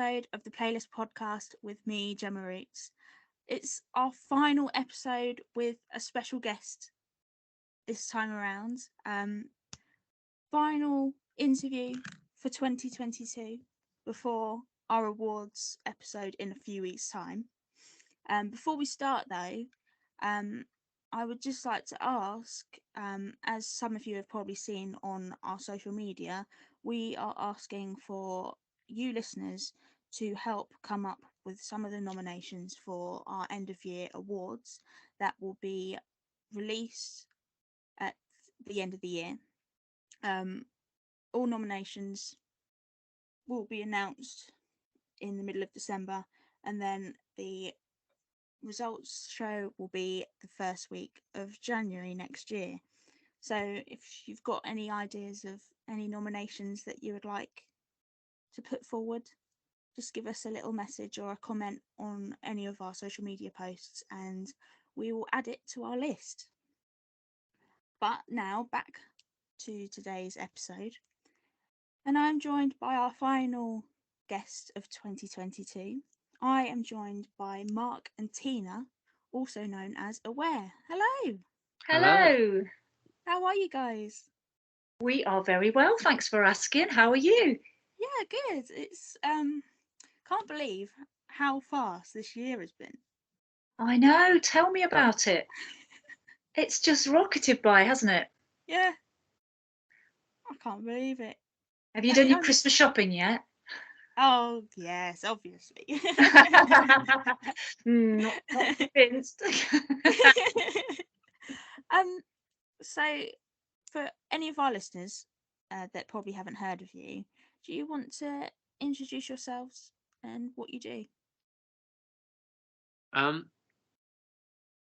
episode of the Playlist Podcast with me, Gemma Roots. It's our final episode with a special guest this time around. Final interview for 2022 before our awards episode in a few weeks' time. Before we start, though, I would just like to ask, as some of you have probably seen on our social media, we are asking for you listeners to help come up with some of the nominations for our end of year awards that will be released at the end of the year. All nominations will be announced in the middle of December, and then the results show will be the first week of January next year. So if you've got any ideas of any nominations that you would like to put forward, just give us a little message or a comment on any of our social media posts and we will add it to our list. But now back to today's episode, and I'm joined by our final guest of 2022. I am joined by Mark and Tina, also known as Aware. Hello. Hello. How are you guys? We are very well, thanks for asking. How are you? Yeah, good. It's can't believe how fast this year has been. I know, tell me about it. It's just rocketed by, hasn't it? Yeah. I can't believe it. Have you done your Christmas shopping yet? Oh, yes, obviously. Not convinced. So for any of our listeners that probably haven't heard of you, do you want to introduce yourselves and what you do?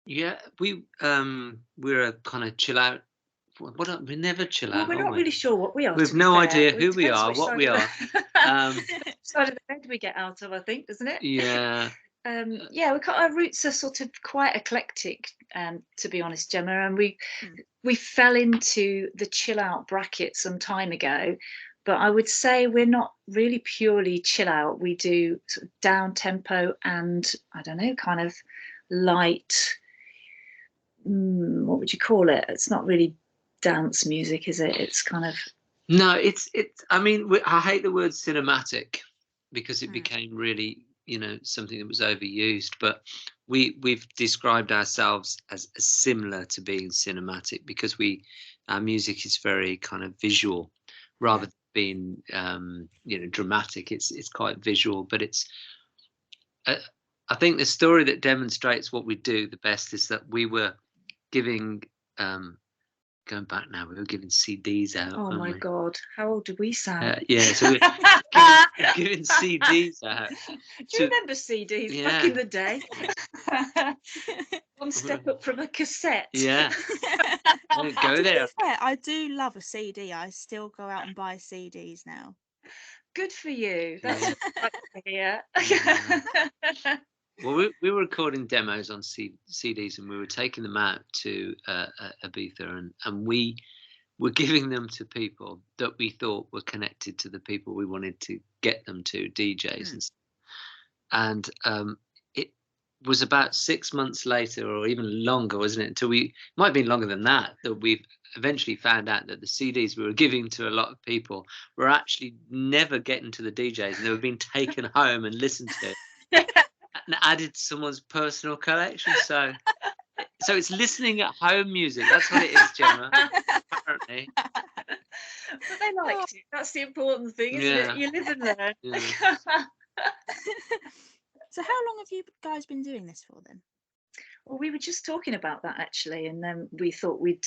Yeah, we're a kind of chill out. We never chill out. Well, we're not really sure what we are. We've no idea who we are, what we are. Side of the bed we get out of, I think, doesn't it? Yeah. Our roots are sort of quite eclectic, to be honest, Gemma, and we fell into the chill out bracket some time ago. But I would say we're not really purely chill out. We do sort of down tempo and I don't know, kind of light. What would you call it? It's not really dance music, is it? It's kind of no. It's. I mean, I hate the word cinematic because it became really, something that was overused. But we've described ourselves as similar to being cinematic because our music is very kind of visual rather than being dramatic. It's quite visual, but it's. I think the story that demonstrates what we do the best is that we were giving. Going back now, we were giving CDs out. Oh my God, how old did we sound? So we're giving CDs out. Do you remember CDs back in the day? One step up from a cassette. Yeah. Don't go there. I do love a CD. I still go out and buy CDs now. Good for you. That's what I like to hear. Well, we were recording demos on CDs and we were taking them out to Ibiza and we were giving them to people that we thought were connected to the people we wanted to get them to, DJs. And it was about 6 months later or even longer, wasn't it? Until might have been longer than that we eventually found out that the CDs we were giving to a lot of people were actually never getting to the DJs and they were being taken home and listened to. And added to someone's personal collection, so it's listening at home music. That's what it is, Gemma. Apparently, but they liked it. That's the important thing, isn't it? You live and learn. Yeah. So, how long have you guys been doing this for then? Well, we were just talking about that actually, and then we thought we'd.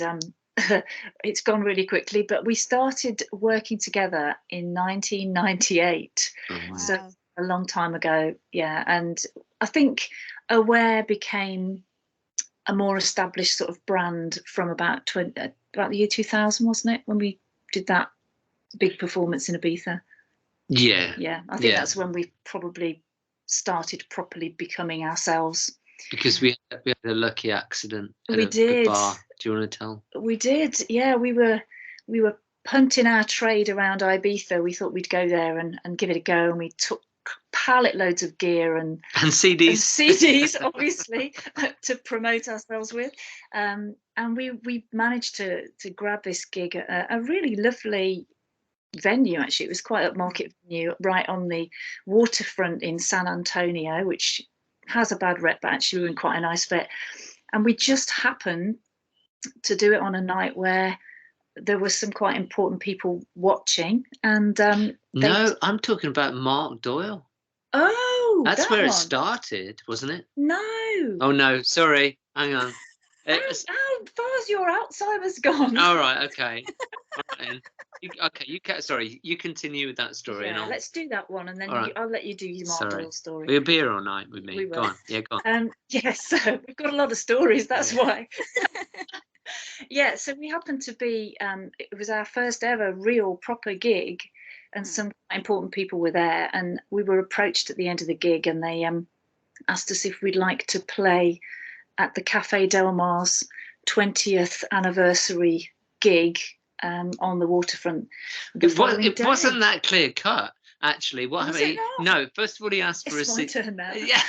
It's gone really quickly, but we started working together in 1998. Oh, wow. So a long time ago, yeah. And I think Aware became a more established sort of brand from about the year 2000, wasn't it, when we did that big performance in Ibiza? Yeah. I think that's when we probably started properly becoming ourselves. Because we had a lucky accident at a bar. Do you want to tell? We did, yeah. We were punting our trade around Ibiza. We thought we'd go there and give it a go, and we took pallet loads of gear and CDs. CDs, obviously, to promote ourselves with. And we managed to grab this gig at a really lovely venue. Actually, it was quite a market venue right on the waterfront in San Antonio, which has a bad rep, but actually we were in quite a nice bit. And we just happened to do it on a night where there were some quite important people watching, and no, I'm talking about Mark Doyle. Oh, that's that where one. It started, wasn't it? No. Oh no, sorry. Hang on. How far's your Alzheimer's gone? All right, okay. All right, then. Sorry, you continue with that story. Yeah, and let's do that one, and then right. I'll let you do your Mark Doyle story. We'll be here all night with me. We will. Go on. Yeah, go on. Yes, so we've got a lot of stories. That's why. Yeah, so we happened to be. It was our first ever real proper gig, and some important people were there, and we were approached at the end of the gig, and they asked us if we'd like to play at the Cafe Del Mar's 20th anniversary gig on the waterfront. It wasn't that clear cut, actually. What Was happened? it not? No, first of all, he asked for It's a my CD. turn now. Yeah.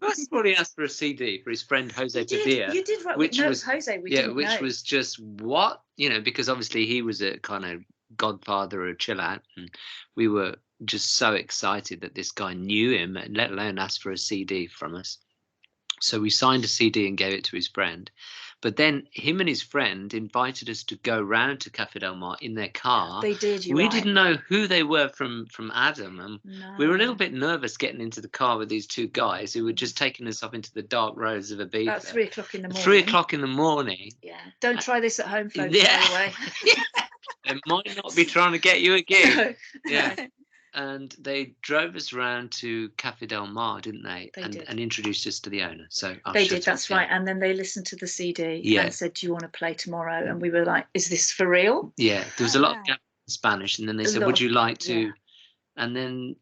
First of all, he asked for a CD for his friend Jose Padilla. You did right. Which no, was Jose. We yeah, didn't which know. was just what, because obviously he was a kind of godfather of chill out, and we were just so excited that this guy knew him, let alone asked for a CD from us. So we signed a CD and gave it to his friend. But then him and his friend invited us to go round to Cafe Del Mar in their car. They did. We didn't know who they were from Adam, and we were a little bit nervous getting into the car with these two guys who were just taking us off into the dark roads of Ibiza. About 3 o'clock in the morning. 3 o'clock in the morning. Yeah. Don't try this at home, folks. Yeah. By the way. They might not be trying to get you a gig. No. Yeah. And they drove us around to Cafe Del Mar, didn't they? They did. And introduced us to the owner. So they did. That's right. And then they listened to the CD and said, "Do you want to play tomorrow?" And we were like, "Is this for real?" Yeah. There was a lot of Spanish, and then they said, "Would you like to?" Yeah. And then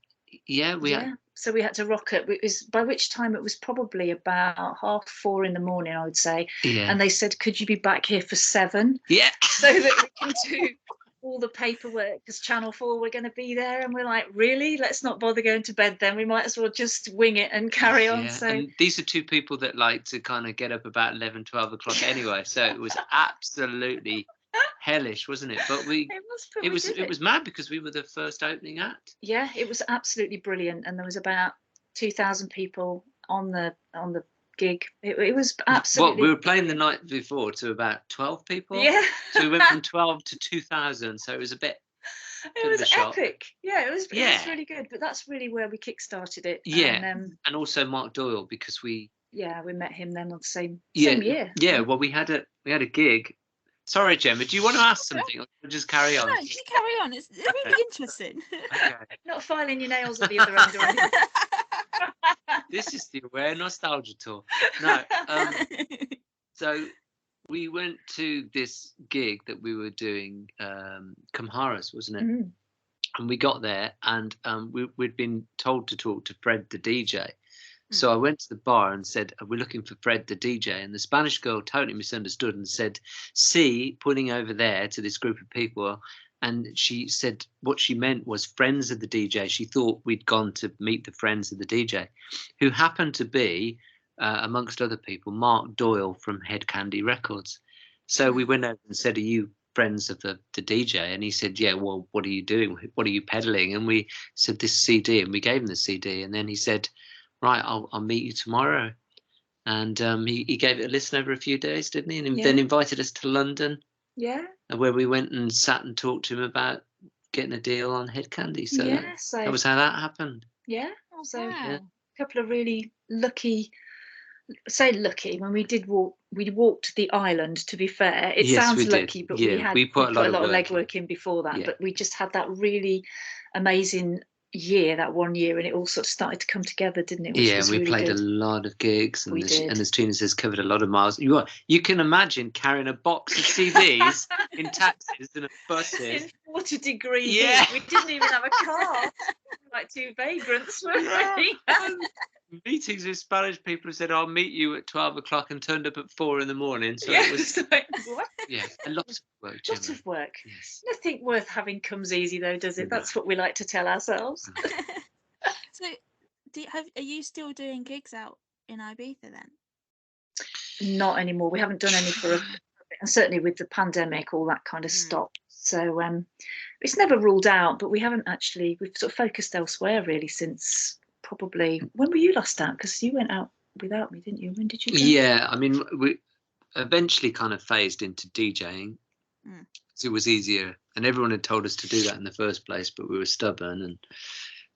So we had to rock it. It was, by which time it was probably about 4:30 in the morning, I would say. Yeah. And they said, "Could you be back here for 7?" Yeah. So that we can do all the paperwork, because Channel 4 were going to be there. And we're like, really? Let's not bother going to bed then. We might as well just wing it and carry on. So and these are two people that like to kind of get up about 11, 12 o'clock anyway. So it was absolutely hellish, wasn't it? But it was mad because we were the first opening act. Yeah, it was absolutely brilliant, and there was about 2,000 people on the gig. It was absolutely. Well, we were playing the night before to about 12 people. Yeah. So we went from 12 to 2,000. So it was a bit. It was epic. Yeah, it was really good. But that's really where we kick-started it. Yeah, and also Mark Doyle, because we met him then on the same year. Yeah, well, we had a gig. Sorry, Gemma, do you want to ask something, or just carry on? No, you carry on. It's really interesting. Okay. Not filing your nails at the other end or anything. This is the Aware Nostalgia Tour. No. So we went to this gig that we were doing, Kamharas, wasn't it? Mm. And we got there, and we'd been told to talk to Fred the DJ. So I went to the bar and said, "We're looking for Fred the DJ." And the Spanish girl totally misunderstood and said, "See," pointing over there to this group of people. And she said what she meant was friends of the DJ. She thought we'd gone to meet the friends of the DJ, who happened to be, amongst other people, Mark Doyle from Head Candy Records. So we went over and said, "Are you friends of the DJ?" And he said, "Yeah, well, what are you doing? What are you peddling?" And we said, "This CD." And we gave him the CD. And then he said, "Right, I'll meet you tomorrow." And he gave it a listen over a few days, didn't he? And then invited us to London. Yeah. Where we went and sat and talked to him about getting a deal on Head Candy. So that was how that happened. Yeah. So wow. a couple of really lucky. When we walked the island, to be fair. It sounds lucky, but we put a lot of legwork in before that. Yeah. But we just had that really amazing year, that 1 year, and it all sort of started to come together, didn't it? Which was we really played good. A lot of gigs, and as Tina says, covered a lot of miles. You can imagine carrying a box of CDs in taxis and buses in 40 degrees. Yeah, we didn't even have a car. Like two vagrants, weren't we? Meetings with Spanish people who said, "I'll meet you at 12 o'clock," and turned up at 4 in the morning. So it was like, what? Yeah, a lot of work. Gemma. Lot of work. Yes. Nothing worth having comes easy, though, does it? That's what we like to tell ourselves. So, are you still doing gigs out in Ibiza then? Not anymore. We haven't done any for a bit, and certainly with the pandemic, all that kind of stopped. So it's never ruled out, but we haven't actually. We've sort of focused elsewhere really since probably. When were you last out? Because you went out without me, didn't you? When did you go? Yeah, I mean, we eventually kind of phased into DJing. So it was easier, and everyone had told us to do that in the first place, but we were stubborn,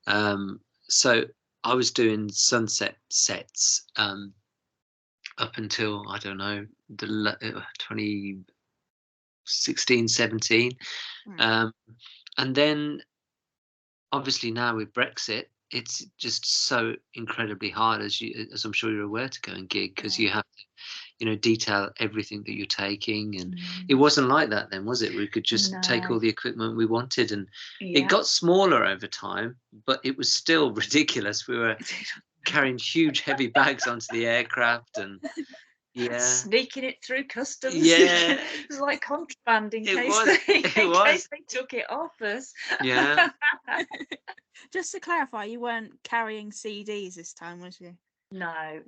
and so I was doing sunset sets up until, I don't know, the 2016, 17, and then obviously now with Brexit, it's just so incredibly hard, as I'm sure you're aware, to go and gig, because you have to, detail everything that you're taking, and it wasn't like that then, was it? We could just take all the equipment we wanted, and it got smaller over time, but it was still ridiculous. We were carrying huge heavy bags onto the aircraft, and sneaking it through customs. Yeah, it was like contraband in case they took it off us. Yeah. Just to clarify, you weren't carrying CDs this time, was you? No.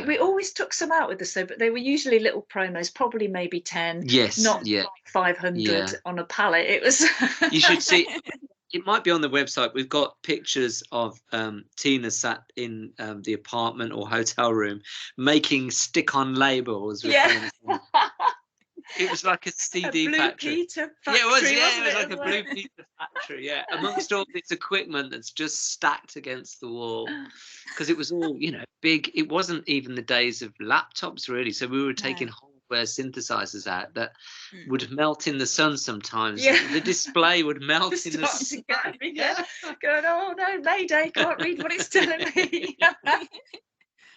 We always took some out with us though, but they were usually little promos, probably maybe 10. Yes. Not like 500 on a pallet. It was. You should see. It might be on the website. We've got pictures of Tina sat in the apartment or hotel room making stick-on labels. With it was like a CD factory. Peter factory. Yeah, it was. Yeah, it was like a Blue Peter factory. Yeah, amongst all this equipment that's just stacked against the wall, because it was all big. It wasn't even the days of laptops really. So we were taking hardware synthesizers out that would melt in the sun sometimes. Yeah. The display would melt in the sun. Going, oh no, Mayday, can't read what it's telling me.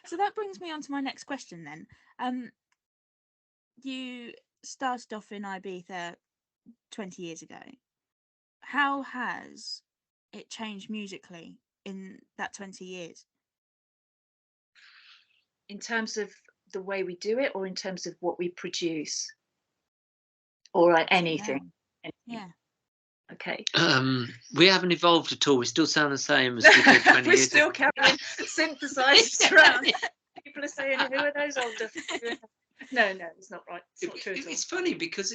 So that brings me on to my next question then. You started off in Ibiza 20 years ago. How has it changed musically in that 20 years? In terms of the way we do it, or in terms of what we produce, or anything? Yeah. Okay. We haven't evolved at all. We still sound the same as we did 20 years ago. We're still carrying synthesizers around. People are saying, who are those older? No, it's not right. It's not true at all. It's funny because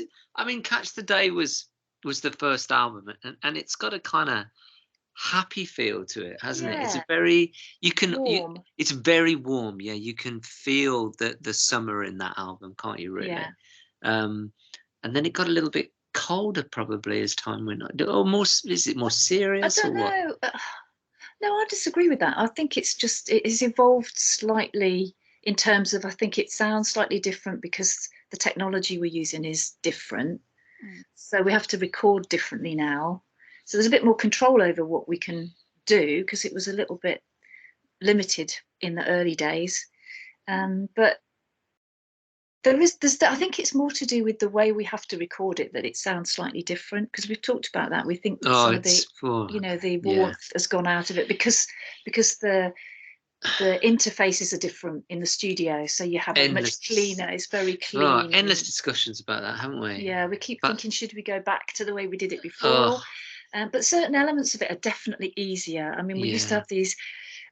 Catch the Day was the first album, and it's got a kind of happy feel to it, hasn't it? It's a very warm. It's very warm. Yeah, you can feel the summer in that album, can't you? Really. Yeah. And then it got a little bit colder probably as time went on. Or more? Is it more serious? I don't know. No, I disagree with that. I think it has evolved slightly. In terms of, I think it sounds slightly different because the technology we're using is different. So we have to record differently now. So there's a bit more control over what we can do, because it was a little bit limited in the early days. But I think it's more to do with the way we have to record it, that it sounds slightly different, because we've talked about that. We think some of the the warmth has gone out of it because the interfaces are different in the studio, so you have it much cleaner. It's very clean. Endless discussions about that, haven't we? Yeah, we keep thinking, should we go back to the way we did it before? But certain elements of it are definitely easier. I mean, we used to have these.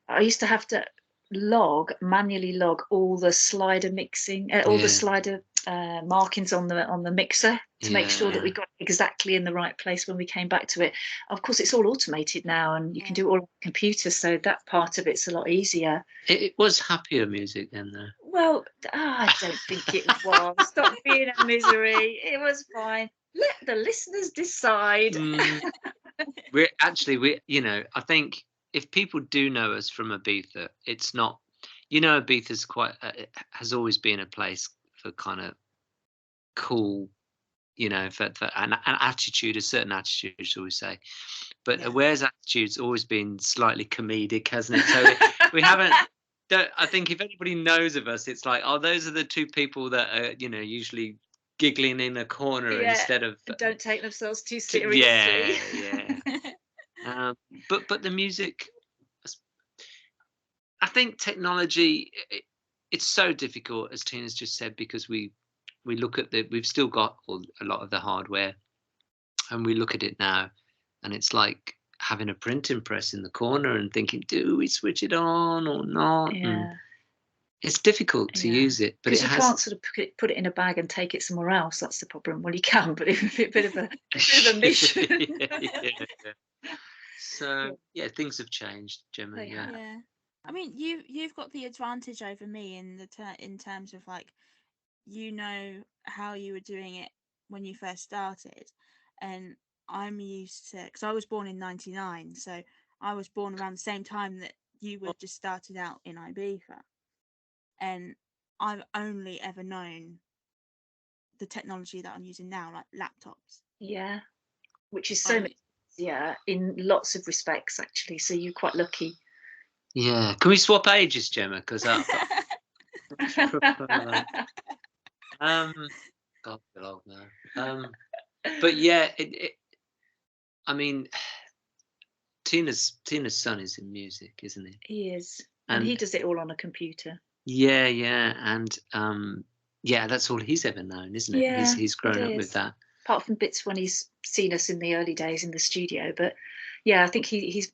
I used to have to manually log all the slider mixing, all the slider markings on the mixer to make sure that we got exactly in the right place when we came back to it. Of course, it's all automated now, and you can do it all on the computer, so that part of it's a lot easier. It was happier music then, though. Well, I don't think it was. Stop being a misery. It was fine. Let the listeners decide. I think if people do know us from Ibiza, it's not, Ibiza's has always been a place for kind of cool, for an attitude, a certain attitude, shall we say. But Aware's attitude's always been slightly comedic, hasn't it? So we haven't. I think if anybody knows of us, it's like, oh, those are the two people that are, usually giggling in a corner instead of. Don't take themselves too seriously. Yeah. But the music, I think technology, it's so difficult, as Tina's just said, because we look at we've still got a lot of the hardware, and we look at it now, and it's like having a printing press in the corner and thinking, do we switch it on or not? And Yeah. it's difficult to Yeah. use it, but it Because you has. can't sort of put it in a bag and take it somewhere else. That's the problem. Well, you can, but it's a bit of a mission. Yeah. So yeah, things have changed, Gemma. They Yeah. have. Yeah. I mean, you've got the advantage over me in in terms of like, you know how you were doing it when you first started, and I'm used to, because I was born in '99, so I was born around the same time that you were just started out in Ibiza, and I've only ever known the technology that I'm using now, like laptops. Yeah. Which is so I much easier in lots of respects, actually. So you're quite lucky. Yeah. Can we swap ages, Gemma? Because I prefer that. God, I feel old now. But yeah, I mean, Tina's son is in music, isn't he? He is. And he And does it all on a computer. yeah, and yeah, that's all he's ever known, isn't it? Yeah, He's it grown up with is. that. Apart from bits when he's seen us in the early days in the studio. But yeah, I think he's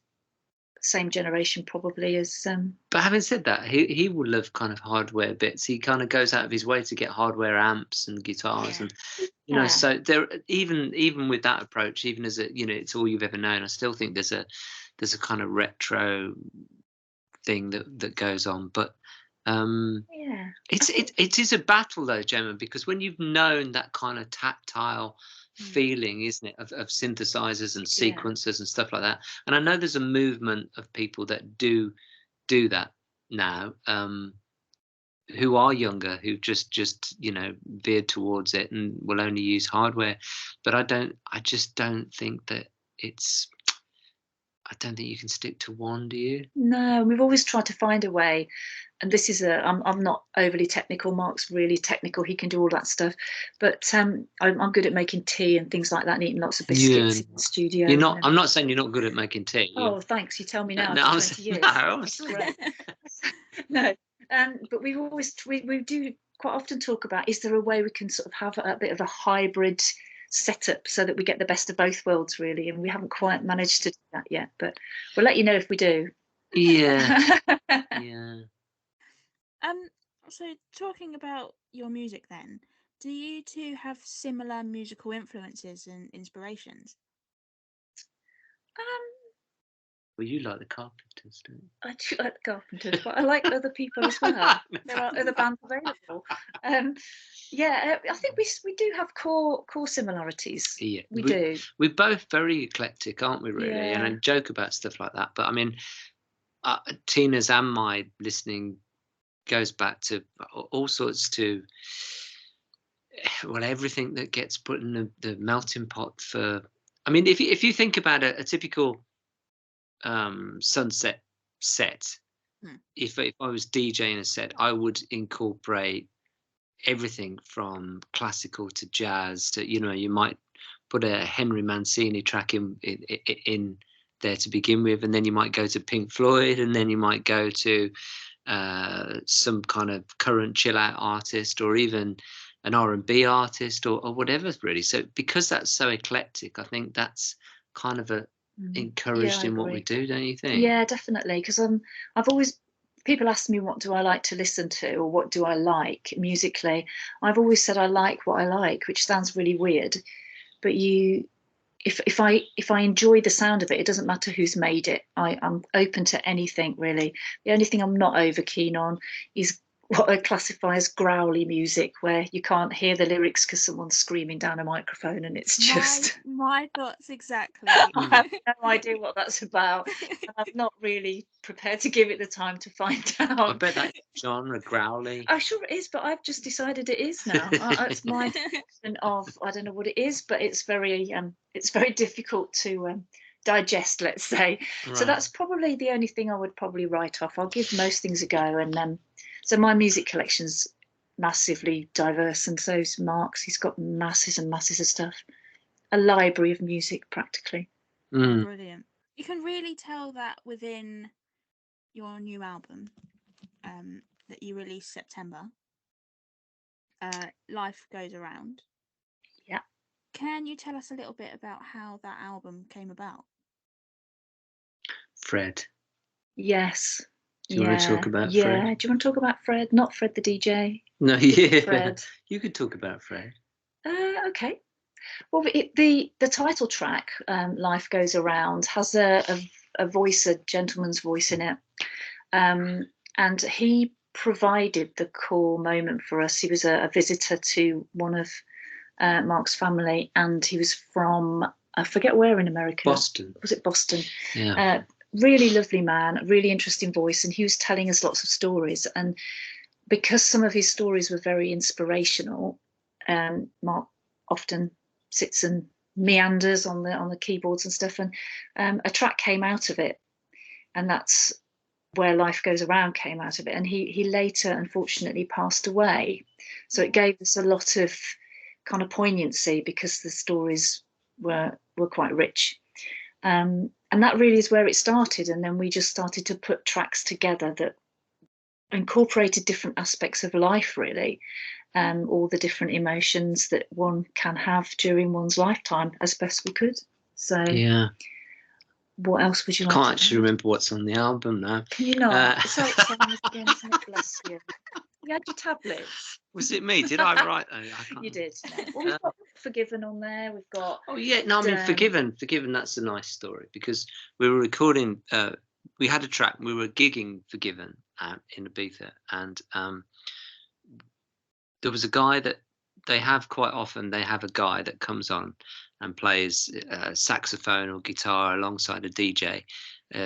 same generation probably as But having said that, he will love kind of hardware bits. He kind of goes out of his way to get hardware amps and guitars, Yeah. and you know, Yeah. so there, even with that approach, even as a, you know, it's all you've ever known, I still think there's a kind of retro thing that goes on. But Yeah. it is a battle though, Gemma, because when you've known that kind of tactile feeling, isn't it, of synthesizers and Yeah. sequencers and stuff like that. And I know there's a movement of people that do that now, who are younger, who just you know, veered towards it and will only use hardware. But I just don't think that it's I don't think you can stick to one, do you? No, we've always tried to find a way. And this is I'm not overly technical. Mark's really technical. He can do all that stuff. But I'm good at making tea and things like that and eating lots of Yeah. biscuits in the studio. You're not. I'm not saying you're not good at making tea. Oh, thanks. You tell me now No, after I'm 20 years. no, That's obviously. great. No, but we've always we do quite often talk about, is there a way we can sort of have a bit of a hybrid setup so that we get the best of both worlds, really? And we haven't quite managed to do that yet, but we'll let you know if we do. Yeah. Yeah. Um. So talking about your music, then, do you two have similar musical influences and inspirations? Um, Well, you like the Carpenters, don't you? I do like the Carpenters, but I like other people as well. There are other bands available. Yeah, I think we do have core similarities. Yeah, We do. we're both very eclectic, aren't we? Really, and I Yeah. joke about stuff like that. But I mean, Tina's and my listening goes back to all sorts to, well, everything that gets put in the melting pot for. I mean, if you think about a typical sunset set, Hmm. if I was DJing a set, I would incorporate everything from classical to jazz to, you know, you might put a Henry Mancini track in there to begin with, and then you might go to Pink Floyd, and then you might go to some kind of current chill out artist, or even an R&B artist, or whatever, really. So because that's so eclectic, I think that's kind of a Yeah, encouraged I in what we agree. do, don't you think? Yeah, definitely. Because I've always, people ask me what do I like to listen to or what do I like musically. I've always said I like what I like, which sounds really weird, but if I enjoy the sound of it, it doesn't matter who's made it. I'm open to anything really. The only thing I'm not over keen on is what I classify as growly music, where you can't hear the lyrics because someone's screaming down a microphone, and it's just My thoughts exactly. I have no idea what that's about. And I'm not really prepared to give it the time to find I out. bet that genre growly. I'm sure it is, but I've just decided it is now. It's my definition of, I don't know what it is, but it's very difficult to digest, let's say. So Right. that's probably the only thing I would probably write off. I'll give most things a go, and so my music collection's massively diverse, and so's Mark's. He's got masses and masses of stuff. A library of music, practically. Mm. Brilliant. You can really tell that within your new album, that you released September. Life Goes Around. Yeah. Can you tell us a little bit about how that album came about? Fred. Yes. Do you want to talk about yeah. Fred? Do you want to talk about Fred? Not Fred the DJ. No, yeah. Fred. You could talk about Fred. Okay. Well, the title track, "Life Goes Around," has a voice, a gentleman's voice in it, and he provided the core moment for us. He was a visitor to one of Mark's family, and he was from, I forget where in America. Boston. Was it Boston? Yeah. Really lovely man, really interesting voice, and he was telling us lots of stories. And because some of his stories were very inspirational, Mark often sits and meanders on the keyboards and stuff, and a track came out of it, and that's where Life Goes Around came out of it. And he later unfortunately passed away, so it gave us a lot of kind of poignancy because the stories were quite rich, and that really is where it started. And then we just started to put tracks together that incorporated different aspects of life, really, all the different emotions that one can have during one's lifetime as best we could. So yeah. What else would you like? Can't actually remember what's on the album now. Can you not? It's like saying it again. Bless you. You had your tablets. Was it me? Did I write? I can't You did. Well, we've got Forgiven on there. We've got. Oh yeah, no, I mean Forgiven. That's a nice story because we were recording. We had a track. We were gigging Forgiven in Ibiza, and there was a guy that they have quite often. They have a guy that comes on and plays saxophone or guitar alongside a DJ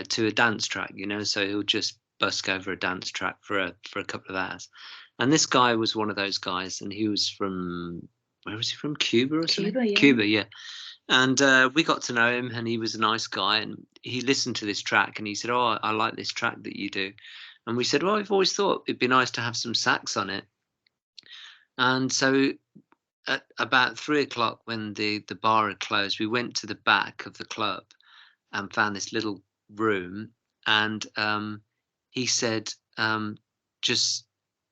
to a dance track. You know, so he'll just busk over a dance track for a couple of hours. And this guy was one of those guys, and he was from, where was he from? Cuba or something? Cuba, yeah. Cuba, yeah. And we got to know him, and he was a nice guy. And he listened to this track, and he said, "Oh, I like this track that you do." And we said, "Well, I've always thought it'd be nice to have some sax on it." And so at about 3:00, when the bar had closed, we went to the back of the club and found this little room. And he said, just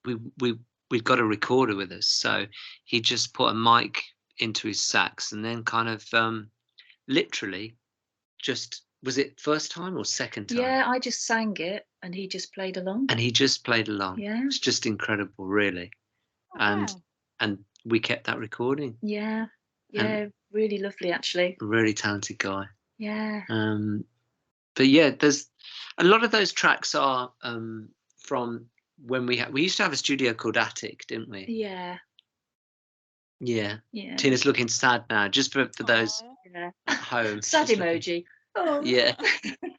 we've got a recorder with us. So he just put a mic into his sax and then kind of literally just, was it first time or second time? Yeah, I just sang it and he just played along. And he just played along. Yeah. It's just incredible, really. Oh, And we kept that recording. Yeah. Yeah, really lovely actually. A really talented guy. Yeah. But yeah, there's a lot of those tracks are from when we used to have a studio called Attic, didn't we? Yeah. Yeah. Yeah. Tina's looking sad now, just for those at home. Sad emoji. Oh. Yeah.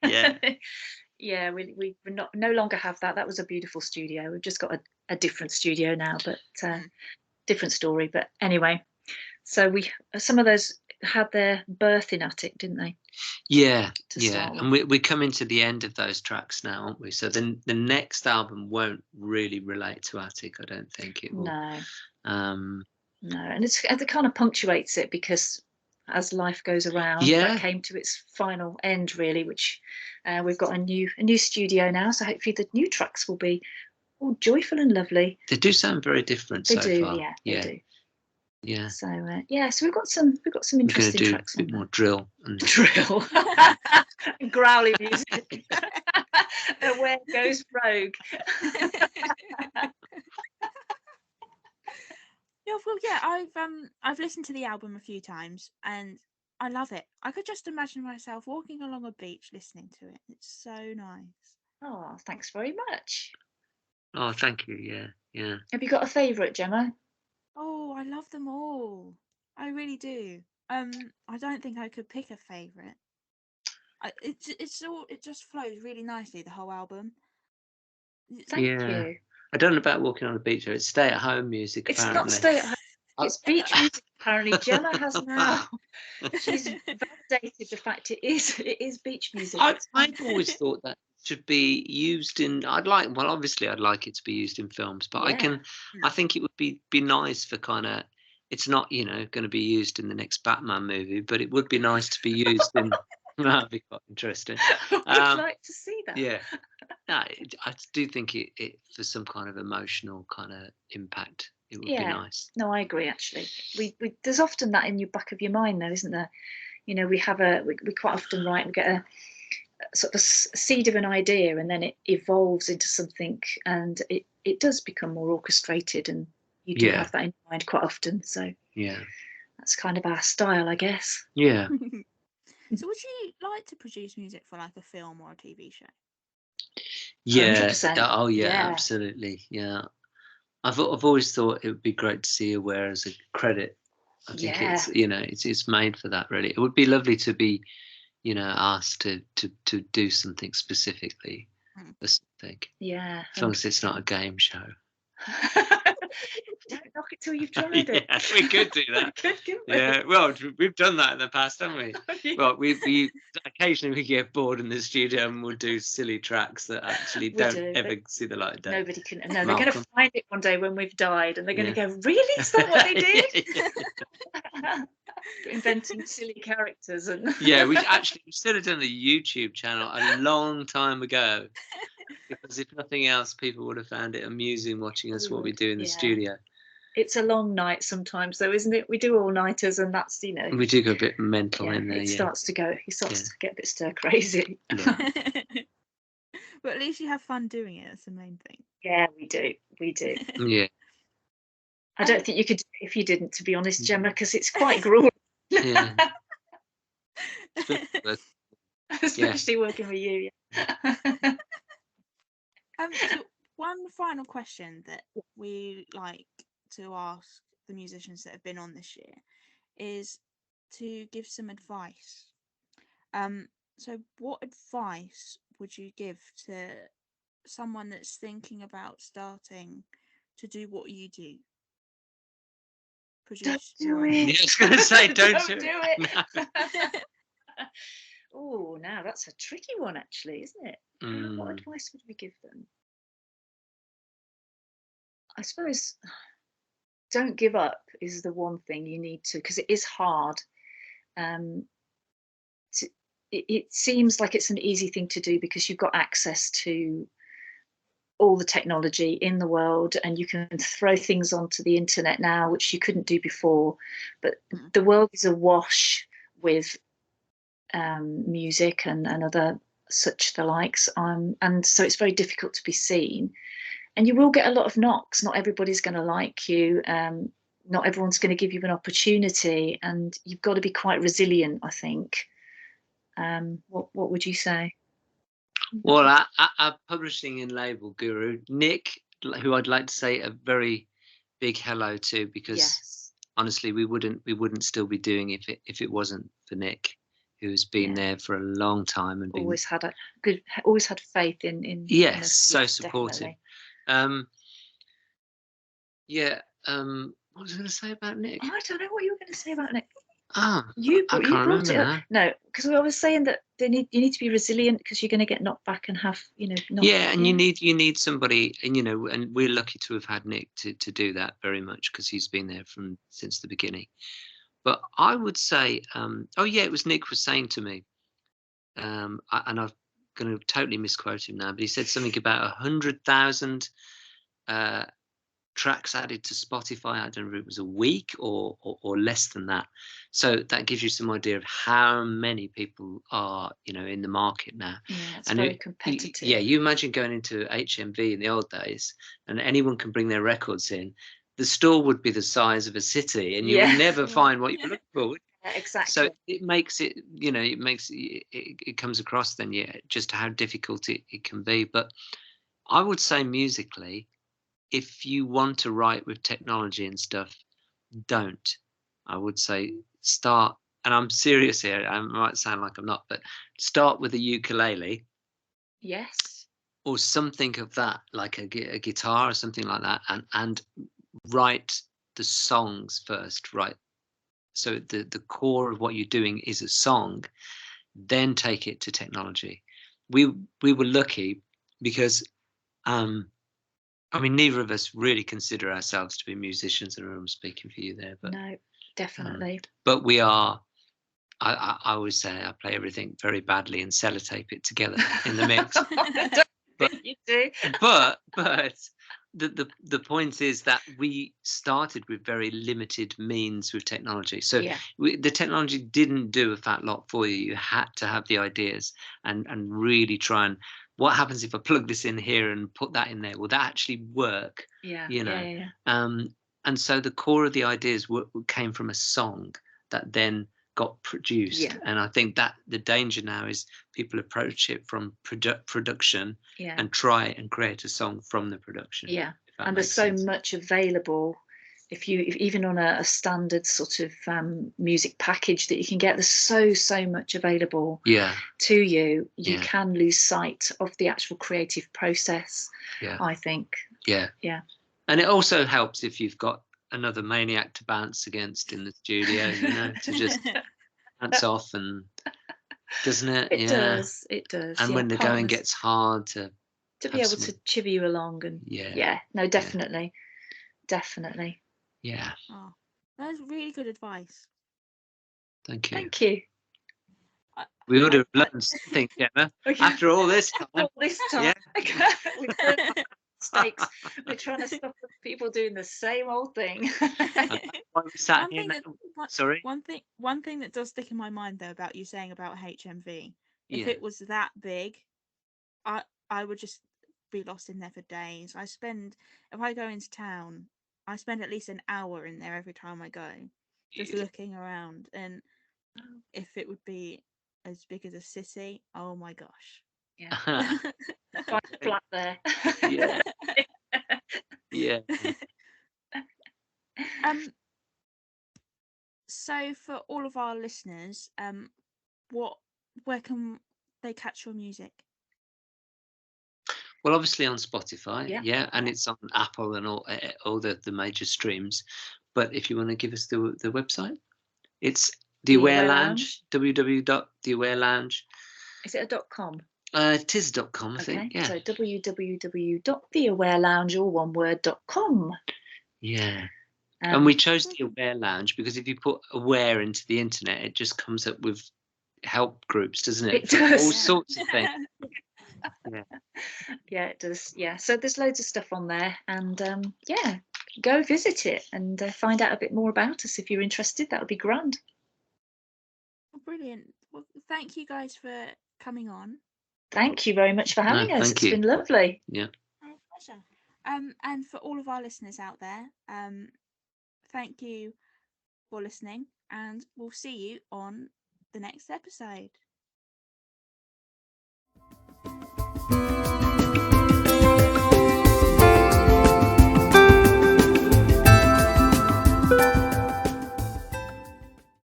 Yeah. Yeah, we no longer have that. That was a beautiful studio. We've just got a different studio now, but different story. But anyway, so some of those had their birth in Attic, didn't they? Yeah, yeah. And we're coming to the end of those tracks now, aren't we? So then the next album won't really relate to Attic, I don't think it will. No. No, and it kind of punctuates it because as life goes around, that came to its final end, really. Which we've got a new studio now, so hopefully the new tracks will be all joyful and lovely. They do sound very different. They so do, far. yeah, they do. Yeah. So so we've got some interesting tracks. A bit more drill and drill, growly music. Where goes Rogue? I've listened to the album a few times and I love it. I could just imagine myself walking along a beach listening to it. It's so nice. Oh, thanks very much. Oh, thank you. Yeah, yeah. Have you got a favourite, Gemma? Oh, I love them all. I really do. I don't think I could pick a favourite. It just flows really nicely, the whole album. Thank you. I don't know about walking on the beach. It's stay-at-home music. It's apparently. not stay-at-home. It's beach music. Apparently, Gemma has now. She's validated the fact it is beach music. I've always thought that should be used in. Obviously, I'd like it to be used in films, but I think it would be nice for kind of. It's not, going to be used in the next Batman movie, but it would be nice to be used in. That'd be quite interesting. I'd like to see that. Yeah. No, I do think it for some kind of emotional kind of impact, it would be nice. No, I agree. Actually, we there's often that in your back of your mind, though, isn't there? We have we quite often write. We get sort of seed of an idea, and then it evolves into something, and it does become more orchestrated, and you do have that in mind quite often. So that's kind of our style, I guess. Yeah. So would you like to produce music for like a film or a TV show? Yeah. 100%. Oh yeah, Yeah. absolutely. Yeah. I've always thought it would be great to see Aware as a credit. I think it's, you know, it's made for that, really. It would be lovely to be, you know, asked to do something specifically for something. Yeah. As long as it's not a game show. Don't knock it till you've tried it. Yeah, we could do that. We could, couldn't we? Yeah, well, we've done that in the past, haven't we? Yeah. Well, we occasionally we get bored in the studio and we'll do silly tracks that actually don't ever see the light of day. Nobody can. No, they're going to find it one day when we've died, and they're going to go, "Really? Is that what they did?" Inventing silly characters and. Yeah, we should have done a YouTube channel a long time ago, because if nothing else, people would have found it amusing watching us what we do in the studio. It's a long night sometimes, though, isn't it? We do all-nighters, and that's, you know. We do go a bit mental in there. It starts to go. He starts to get a bit stir crazy. But at least you have fun doing it. That's the main thing. Yeah, we do. We do. Yeah. I don't think you could do it if you didn't, to be honest, Gemma, because it's quite grueling. Yeah. Especially working with you. Yeah. So one final question that we like to ask the musicians that have been on this year is to give some advice. So what advice would you give to someone that's thinking about starting to do what you do? Produce. Don't do it. I was going to say, don't do it. No. Oh, now that's a tricky one, actually, isn't it? What advice would we give them? I suppose don't give up is the one thing you need to, because it is hard. It seems like it's an easy thing to do because you've got access to all the technology in the world, and you can throw things onto the internet now, which you couldn't do before. But the world is awash with music and other such the likes, and so it's very difficult to be seen. And you will get a lot of knocks. Not everybody's going to like you. Not everyone's going to give you an opportunity, and you've got to be quite resilient, I think. What would you say? Well, our publishing and label guru, Nick, who I'd like to say a very big hello to, because honestly, we wouldn't still be doing it if it wasn't for Nick, who's been there for a long time and always had faith in yes, so supportive. Definitely. What was I going to say about Nick? I don't know what you were going to say about Nick. You brought it up. No, because I was saying that you need to be resilient, because you're going to get knocked back and have, and you need somebody, and and we're lucky to have had Nick to do that very much, because he's been there since the beginning. But I would say, it was Nick was saying to me, and I'm going to totally misquote him now, but he said something about 100,000 tracks added to Spotify. I don't know if it was a week or less than that. So that gives you some idea of how many people are, in the market now. Yeah, it's very competitive. You imagine going into HMV in the old days, and anyone can bring their records in. The store would be the size of a city, and you would never find what you're looking for. Exactly. So it makes it, it comes across then, just how difficult it can be. But I would say musically, if you want to write with technology and stuff, don't. I would say start, and I'm serious here, I might sound like I'm not, but start with a ukulele. Yes. Or something of that, like a guitar or something like that, and write the songs first, right? So the core of what you're doing is a song, then take it to technology. We were lucky because neither of us really consider ourselves to be musicians, and I'm speaking for you there, but no, definitely. But we are. I always say I play everything very badly and sellotape it together in the mix. But you do. But the point is that we started with very limited means with technology. So Yeah. the technology didn't do a fat lot for you. You had to have the ideas and really try and, what happens if I plug this in here and put that in there? Will that actually work? Yeah. You know. Yeah. And so the core of the ideas came from a song that then got produced. Yeah. And I think that the danger now is people approach it from production Yeah. and try and create a song from the production. Yeah. if that And there's makes so sense. much available. If even on a standard sort of music package that you can get, there's so much available Yeah. to you. You Yeah. can lose sight of the actual creative process, Yeah. I think. Yeah. Yeah. And it also helps if you've got another maniac to bounce against in the studio, you know, to just bounce off, and doesn't it? It Yeah. does. It does. And yeah, when the going partners gets hard, to be have able some, to chivvy you along, and yeah. no, definitely. Definitely. Yeah. Oh, that's really good advice. Thank you. Thank you. We ought to have learned something, Gemma, after all this time. All this time. Yeah. We've learned mistakes. We're trying to stop people doing the same old thing. Why we sat here now. Sorry. One thing that does stick in my mind though about you saying about HMV, if Yeah. it was that big, I would just be lost in there for days. If I go into town, I spend at least an hour in there every time I go, just looking around. And if it would be as big as a city, oh my gosh. Yeah. Find a flat there. Yeah. Yeah. So for all of our listeners, where can they catch your music? Well, obviously on Spotify, Yeah. and it's on Apple and all the major streams. But if you want to give us the website, it's The Aware Lounge. www.theawarelounge. Is it a .com? It is .com, I Okay. think. Yeah. So www.theawarelounge, all one word, .com. Yeah. And we chose the Aware Lounge because if you put aware into the internet, it just comes up with help groups, doesn't it? It does. All sorts of things. Yeah, it does. Yeah. So there's loads of stuff on there, and go visit it and find out a bit more about us if you're interested. That would be grand. Brilliant. Well, thank you guys for coming on. Thank you very much for having us. It's been lovely. Yeah. My pleasure. And for all of our listeners out there, thank you for listening, and we'll see you on the next episode.